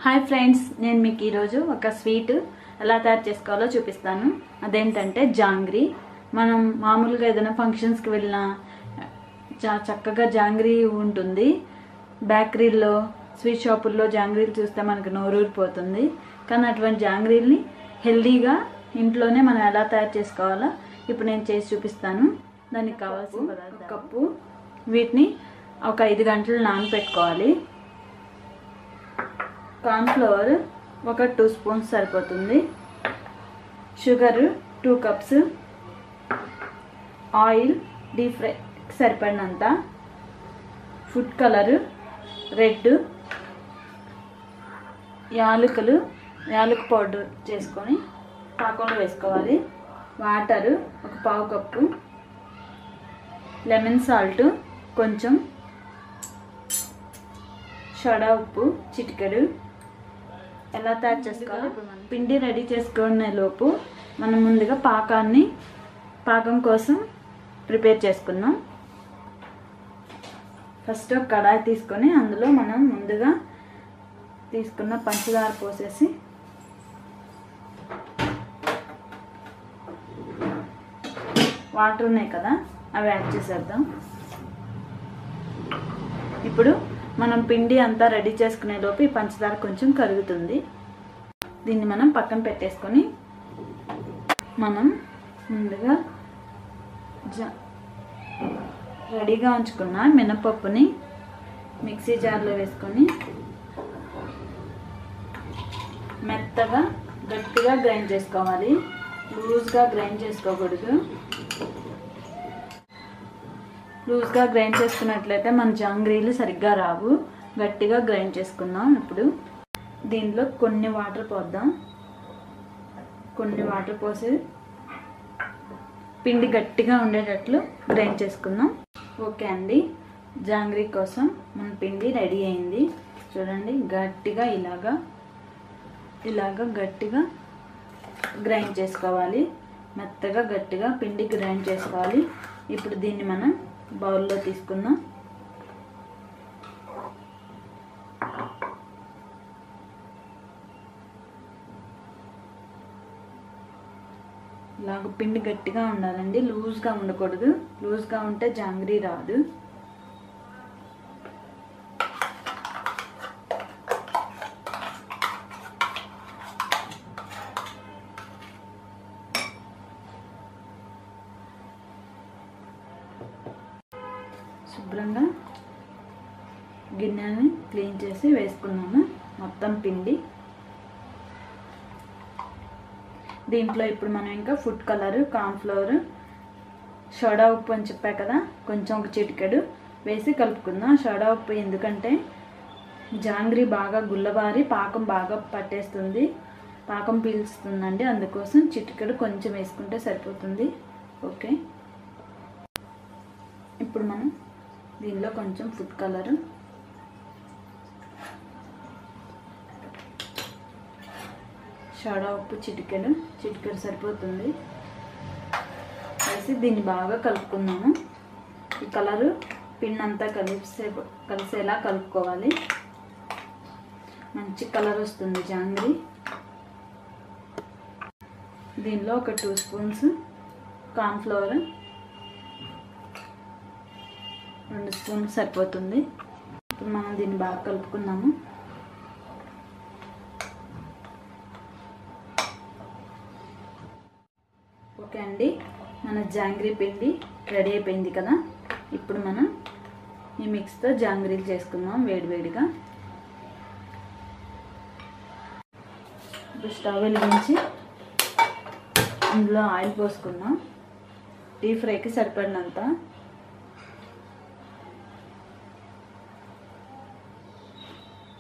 Hi friends, నేను మీకు ఈరోజు ఒక స్వీట్ ఎలా తయారు చేసుకోవాలో చూపిస్తాను. అదేంటంటే జాంగ్రీ. మనం మామూలుగా ఏదైనా ఫంక్షన్స్కి వెళ్ళినా చక్కగా జాంగ్రీ ఉంటుంది. బేకరీల్లో, స్వీట్ షాపుల్లో జాంగ్రీలు చూస్తే మనకు నోరూరిపోతుంది. కానీ అటువంటి జాంగ్రీల్ని హెల్దీగా ఇంట్లోనే మనం ఎలా తయారు చేసుకోవాలో ఇప్పుడు నేను చేసి చూపిస్తాను. దానికి కావాల్సిన పదార్థాలు: ఒక కప్పు వీటిని ఒక 5 గంటలు నానబెట్టుకోవాలి. కార్న్ఫ్లవర్ ఒక 2 స్పూన్స్ సరిపోతుంది. Sugar 2 cups. Oil deep fry సరిపడినంత. Food colour red. యాలకుల పౌడర్ చేసుకొని పాకంలో వేసుకోవాలి. వాటర్ ఒక 1/2 కప్పు. లెమన్ సాల్ట్ కొంచెం. సోడా ఉప్పు చిటికెడు. ఎలా తయారు చేసుకోవాలి? పిండి రెడీ చేసుకునే లోపు మనం ముందుగా పాకం కోసం ప్రిపేర్ చేసుకుందాం. ఫస్ట్ ఒక కడాయి తీసుకొని అందులో మనం ముందుగా తీసుకున్న పంచదార పోసేసి వాటర్ ఉన్నాయి కదా, అవి యాడ్ చేసేద్దాం. ఇప్పుడు మనం పిండి అంతా రెడీ చేసుకునే లోపు ఈ పంచదార కొంచెం కరుగుతుంది. దీన్ని మనం పక్కన పెట్టేసుకొని మనం ముందుగా రెడీగా ఉంచుకున్న మినపప్పుని మిక్సీ జార్లో వేసుకొని మెత్తగా గట్టిగా గ్రైండ్ చేసుకోవాలి. లూజ్గా గ్రైండ్ చేసుకోకూడదు. లూజ్గా గ్రైండ్ చేసుకున్నట్లయితే మన జాంగ్రీలు సరిగ్గా రావు. గట్టిగా గ్రైండ్ చేసుకుందాం. ఇప్పుడు దీనిలో కొన్ని వాటర్ పోద్దాం. కొన్ని వాటర్ పోసి పిండి గట్టిగా ఉండేటట్లు గ్రైండ్ చేసుకుందాం. ఓకే అండి, జాంగ్రీ కోసం మన పిండి రెడీ అయింది. చూడండి, గట్టిగా ఇలాగా గట్టిగా గ్రైండ్ చేసుకోవాలి. మెత్తగా గట్టిగా పిండి గ్రైండ్ చేసుకోవాలి. ఇప్పుడు దీన్ని మనం బౌల్లో తీసుకుందాం. ఇలాగ పిండి గట్టిగా ఉండాలండి, లూజ్గా ఉండకూడదు. లూజ్గా ఉంటే జాంగ్రీ రాదు. శుభ్రంగా గిన్నెని క్లీన్ చేసి వేసుకున్నాము మొత్తం పిండి. దీంట్లో ఇప్పుడు మనం ఇంకా ఫుడ్ కలర్, కార్న్ఫ్లవర్, సోడా ఉప్పు అని చెప్పా కదా, కొంచెం ఒక చిటికెడు వేసి కలుపుకుందాం. సోడా ఉప్పు ఎందుకంటే జాంగ్రీ బాగా గుల్లబారి పాకం బాగా పట్టేస్తుంది, పాకం పీల్చుతుందండి. అందుకోసం చిటికెడు కొంచెం వేసుకుంటే సరిపోతుంది. ఓకే, ఇప్పుడు మనం దీనిలో కొంచెం ఫుడ్ కలర్, సోడా ఉప్పు చిటికెడు సరిపోతుంది వేసి దీన్ని బాగా కలుపుకుందాము. ఈ కలరు పిండి అంతా కలిసేలా కలుపుకోవాలి. మంచి కలర్ వస్తుంది జాంగ్రీ. దీనిలో ఒక 2 స్పూన్స్ కార్న్ఫ్లవర్, 2 స్పూన్స్ సరిపోతుంది. ఇప్పుడు మనం దీన్ని బాగా కలుపుకున్నాము. ఓకే అండి, మన జాంగ్రీ పిండి రెడీ అయిపోయింది కదా. ఇప్పుడు మనం ఈ మిక్స్తో జాంగ్రీలు చేసుకుందాం వేడివేడిగా. ఇప్పుడు స్టవ్ వెలిగించి అందులో ఆయిల్ పోసుకుందాం. డీప్ ఫ్రైకి సరిపడినంత.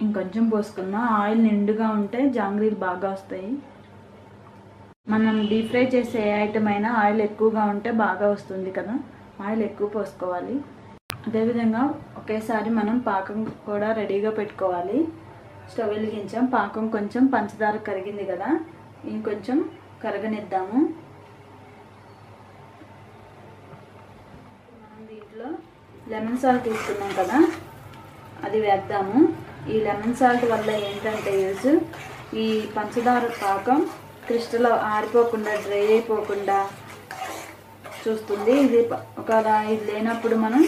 ఇంకొంచెం పోసుకుందాం. ఆయిల్ నిండుగా ఉంటే జాంగ్రీలు బాగా వస్తాయి. మనం డీప్ ఫ్రై చేసే ఏ ఐటమ్ అయినా ఆయిల్ ఎక్కువగా ఉంటే బాగా వస్తుంది కదా. ఆయిల్ ఎక్కువ పోసుకోవాలి. అదేవిధంగా ఒకేసారి మనం పాకం కూడా రెడీగా పెట్టుకోవాలి. స్టవ్ వెలిగించాం. పాకం కొంచెం పంచదార కరిగింది కదా, ఇంకొంచెం కరగనిద్దాము. మనం దీంట్లో లెమన్ సాల్ట్ తీసుకున్నాం కదా, అది వేద్దాము. ఈ లెమన్ సాల్ట్ వల్ల ఏంటంటే యూజ్, ఈ పంచదార పాకం క్రిస్టల్ ఆరిపోకుండా డ్రై అయిపోకుండా చూస్తుంది. ఇది ఒకవేళ ఇది లేనప్పుడు మనం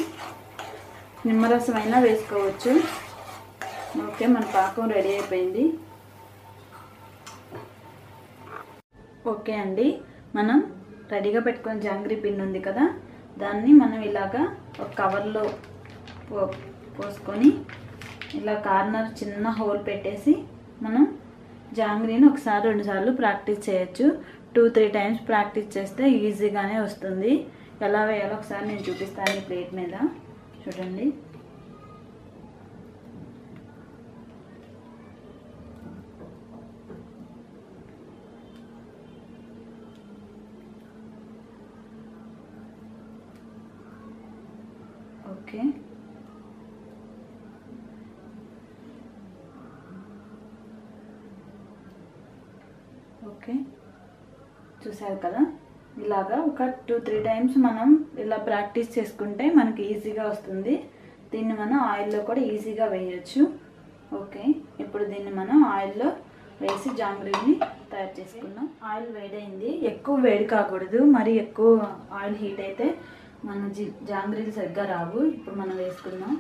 నిమ్మరసం అయినా వేసుకోవచ్చు. ఓకే, మన పాకం రెడీ అయిపోయింది. ఓకే అండి, మనం రెడీగా పెట్టుకున్న జాంగ్రీ పిండి ఉంది కదా, దాన్ని మనం ఇలాగా ఒక కవర్లో పోసుకొని ఇలా కార్నర్ చిన్న హోల్ పెట్టేసి మనం జాంగ్రీని ఒకసారి 2 సార్లు ప్రాక్టీస్ చేయొచ్చు. 2-3 టైమ్స్ ప్రాక్టీస్ చేస్తే ఈజీగానే వస్తుంది. ఎలా వేయాలో ఒకసారి నేను చూపిస్తాను ఈ ప్లేట్ మీద. చూడండి, ఓకే. ఓకే, చూసారు కదా, ఇలాగా ఒక 2-3 టైమ్స్ మనం ఇలా ప్రాక్టీస్ చేసుకుంటే మనకి ఈజీగా వస్తుంది. దీన్ని మనం ఆయిల్లో కూడా ఈజీగా వేయచ్చు. ఓకే, ఇప్పుడు దీన్ని మనం ఆయిల్లో వేసి జాంగ్రీని తయారు చేసుకుందాం. ఆయిల్ వేడైంది, ఎక్కువ వేడి కాకూడదు, మరి ఎక్కువ ఆయిల్ హీట్ అయితే మన జాంగ్రీలు సరిగ్గా రావు. ఇప్పుడు మనం వేసుకుందాం.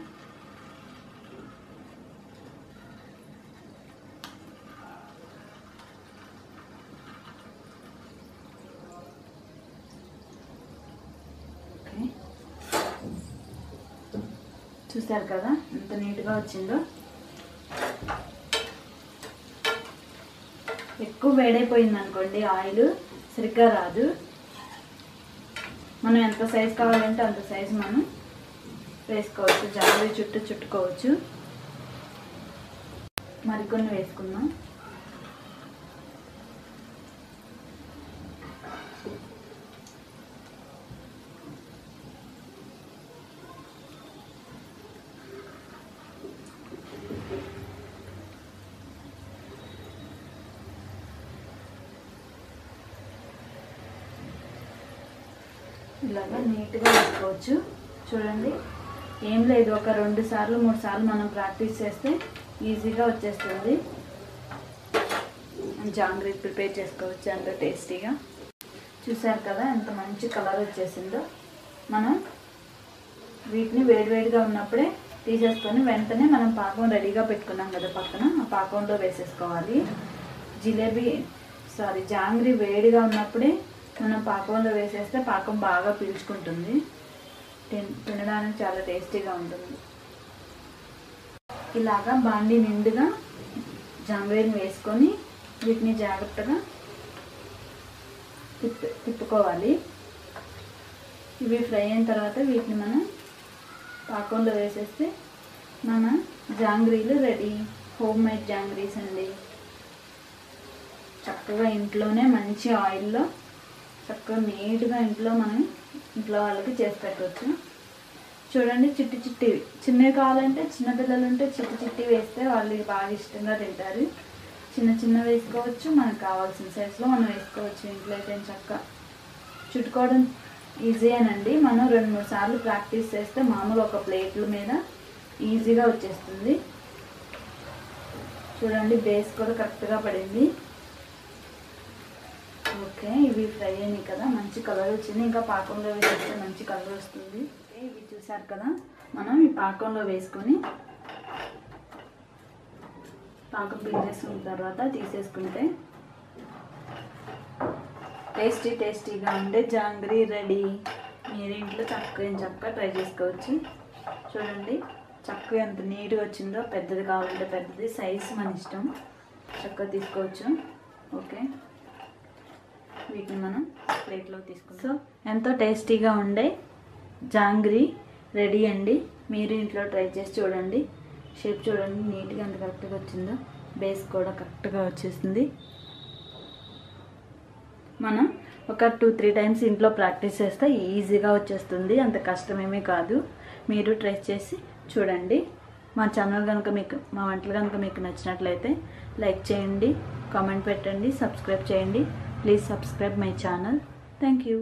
చూసారు కదా ఎంత నీట్గా వచ్చిందో. ఎక్కువ వేడైపోయింది అనుకోండి, ఆయిల్ సరిగ్గా రాదు. మనం ఎంత సైజు కావాలంటే అంత సైజు మనం వేసుకోవచ్చు. జాంగ్రీ చుట్టూ చుట్టుకోవచ్చు. మరికొన్ని వేసుకుందాం. ఇలాగా నీట్గా వేసుకోవచ్చు. చూడండి, ఏం లేదు, ఒక 2 సార్లు 3 సార్లు మనం ప్రాక్టీస్ చేస్తే ఈజీగా వచ్చేస్తుంది. జాంగ్రీ ప్రిపేర్ చేసుకోవచ్చు అంత టేస్టీగా. చూసారు కదా ఎంత మంచి కలర్ వచ్చేసిందో. మనం వీటిని వేడివేడిగా ఉన్నప్పుడే తీసేసుకొని వెంటనే మనం పాకం రెడీగా పెట్టుకున్నాం కదా పక్కన, ఆ పాకంలో వేసేసుకోవాలి. జాంగ్రీ వేడిగా ఉన్నప్పుడే మనం పాకంలో వేసేస్తే పాకం బాగా పీల్చుకుంటుంది. తినడానికి చాలా టేస్టీగా ఉంటుంది. ఇలాగా బాండీ నిండుగా జాంగ్రీని వేసుకొని వీటిని జాగ్రత్తగా తిప్పుకోవాలి. ఇవి ఫ్రై అయిన తర్వాత వీటిని మనం పాకంలో వేసేస్తే మన జాంగ్రీలు రెడీ. హోమ్ మేడ్ జాంగ్రీస్ అండి. చక్కగా ఇంట్లోనే మంచి ఆయిల్లో చక్కగా నీట్గా ఇంట్లో వాళ్ళకి చేసి పెట్టవచ్చు. చూడండి, చిట్టి చిన్నవి కావాలంటే చిన్నపిల్లలు ఉంటే చిట్టి వేస్తే వాళ్ళు బాగా ఇష్టంగా తింటారు. చిన్న వేసుకోవచ్చు, మనకు కావాల్సిన సైజులో మనం వేసుకోవచ్చు. ఇంట్లో అయితే చక్కగా చుట్టుకోవడం ఈజీయేనండి. మనం 2-3 సార్లు ప్రాక్టీస్ చేస్తే మామూలు ఒక ప్లేట్ల మీద ఈజీగా వచ్చేస్తుంది. చూడండి, బేస్ కూడా కరెక్ట్గా పడింది. ఓకే, ఇవి ఫ్రై అయినాయి కదా, మంచి కలర్ వచ్చింది. ఇంకా పాకంలో వేస్తే మంచి కలర్ వస్తుంది. ఇవి చూసారు కదా, మనం ఈ పాకంలో వేసుకొని పాకం పిండేసుకున్న తర్వాత తీసేసుకుంటే టేస్టీగా ఉండే జాంగ్రీ రెడీ. మీరు ఇంట్లో చక్కగా ట్రై చేసుకోవచ్చు. చూడండి, చక్కగా ఎంత నీట్గా వచ్చిందో. పెద్దది కావాలంటే పెద్దది, సైజు మన ఇష్టం, చక్కగా తీసుకోవచ్చు. ఓకే, వీటిని మనం ప్లేట్లో తీసుకుంటాం. సో ఎంతో టేస్టీగా ఉండే జాంగ్రీ రెడీ అండి. మీరు ఇంట్లో ట్రై చేసి చూడండి. షేప్ చూడండి, నీట్గా ఎంత కరెక్ట్గా వచ్చిందో. బేస్ కూడా కరెక్ట్గా వచ్చేసింది. మనం ఒక 2-3 టైమ్స్ ఇంట్లో ప్రాక్టీస్ చేస్తే ఈజీగా వచ్చేస్తుంది. అంత కష్టమేమీ కాదు. మీరు ట్రై చేసి చూడండి. మా ఛానల్ కనుక మా వంటలు కనుక మీకు నచ్చినట్లయితే లైక్ చేయండి, కామెంట్ పెట్టండి, సబ్స్క్రైబ్ చేయండి. Please subscribe my channel. Thank you.